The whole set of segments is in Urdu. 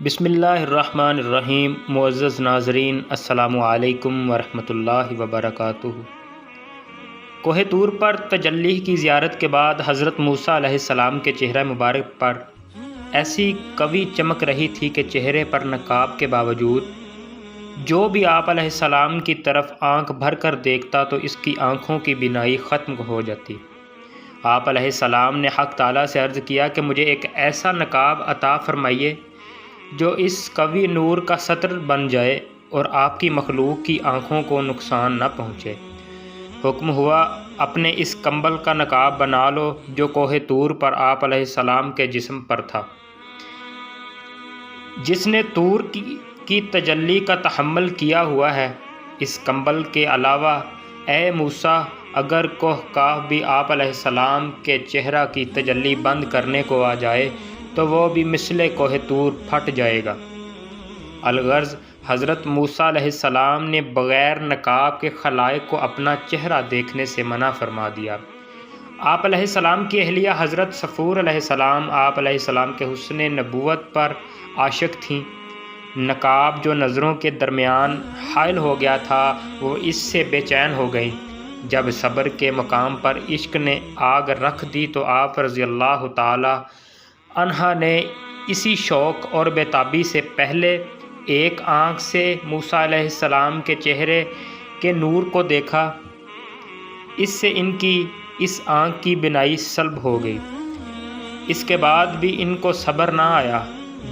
بسم اللہ الرحمن الرحیم۔ معزز ناظرین، السلام علیکم ورحمۃ اللہ وبرکاتہ۔ کوہ طور پر تجلی کی زیارت کے بعد حضرت موسیٰ علیہ السلام کے چہرہ مبارک پر ایسی قوی چمک رہی تھی کہ چہرے پر نقاب کے باوجود جو بھی آپ علیہ السلام کی طرف آنکھ بھر کر دیکھتا تو اس کی آنکھوں کی بینائی ختم ہو جاتی۔ آپ علیہ السلام نے حق تعالیٰ سے عرض کیا کہ مجھے ایک ایسا نقاب عطا فرمائیے جو اس قوی نور کا سطر بن جائے اور آپ کی مخلوق کی آنکھوں کو نقصان نہ پہنچے۔ حکم ہوا، اپنے اس کمبل کا نقاب بنا لو جو کوہ طور پر آپ علیہ السلام کے جسم پر تھا۔ جس نے طور کی تجلی کا تحمل کیا ہوا ہے، اس کمبل کے علاوہ اے موسیٰ، اگر کوہ کاف بھی آپ علیہ السلام کے چہرہ کی تجلی بند کرنے کو آ جائے تو وہ بھی مثل کوہ طور پھٹ جائے گا۔ الغرض حضرت موسیٰ علیہ السلام نے بغیر نقاب کے خلائق کو اپنا چہرہ دیکھنے سے منع فرما دیا۔ آپ علیہ السلام کی اہلیہ حضرت صفور علیہ السلام آپ علیہ السلام کے حسن نبوت پر عاشق تھیں۔ نقاب جو نظروں کے درمیان حائل ہو گیا تھا وہ اس سے بے چین ہو گئیں۔ جب صبر کے مقام پر عشق نے آگ رکھ دی تو آپ رضی اللہ تعالی عنہا نے اسی شوق اور بےتابی سے پہلے ایک آنکھ سے موسیٰ علیہ السلام کے چہرے کے نور کو دیکھا، اس سے ان کی اس آنکھ کی بینائی سلب ہو گئی۔ اس کے بعد بھی ان کو صبر نہ آیا،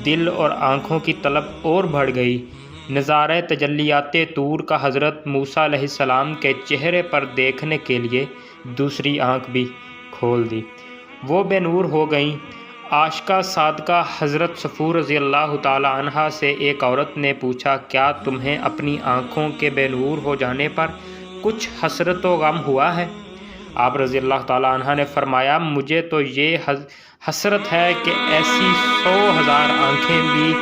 دل اور آنکھوں کی طلب اور بڑھ گئی۔ نظارہ تجلیات طور کا حضرت موسیٰ علیہ السلام کے چہرے پر دیکھنے کے لیے دوسری آنکھ بھی کھول دی، وہ بے نور ہو گئیں۔ عاشقہ صادقہ حضرت صفور رضی اللہ تعالی عنہا سے ایک عورت نے پوچھا، کیا تمہیں اپنی آنکھوں کے بے نور ہو جانے پر کچھ حسرت و غم ہوا ہے؟ آپ رضی اللہ تعالی عنہا نے فرمایا، مجھے تو یہ حسرت ہے کہ ایسی 100,000 آنکھیں بھی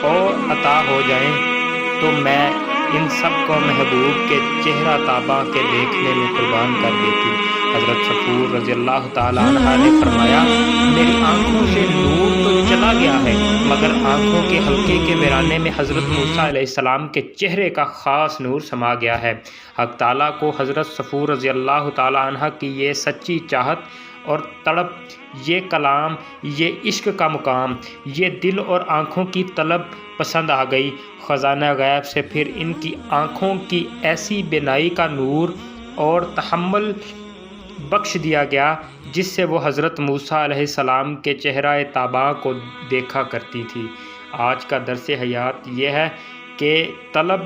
اور عطا ہو جائیں تو میں ان سب کو محبوب کے چہرہ تاباں کے دیکھنے میں قربان کر دیتی۔ حضرت صفور رضی اللہ تعالی عنہ نے فرمایا، میری آنکھوں سے نور تو چلا گیا ہے مگر آنکھوں کے حلقے کے ویرانے میں حضرت موسیٰ علیہ السلام کے چہرے کا خاص نور سما گیا ہے۔ حق تعالیٰ کو حضرت صفور رضی اللہ تعالی عنہ کی یہ سچی چاہت اور تڑپ، یہ کلام، یہ عشق کا مقام، یہ دل اور آنکھوں کی طلب پسند آ گئی۔ خزانہ غیب سے پھر ان کی آنکھوں کی ایسی بینائی کا نور اور تحمل بخش دیا گیا جس سے وہ حضرت موسیٰ علیہ السلام کے چہرہ تاباں کو دیکھا کرتی تھی۔ آج کا درس حیات یہ ہے کہ طلب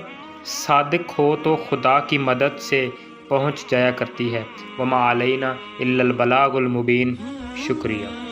صادق ہو تو خدا کی مدد سے پہنچ جایا کرتی ہے۔ وما علینا الا البلاغ المبین۔ شکریہ۔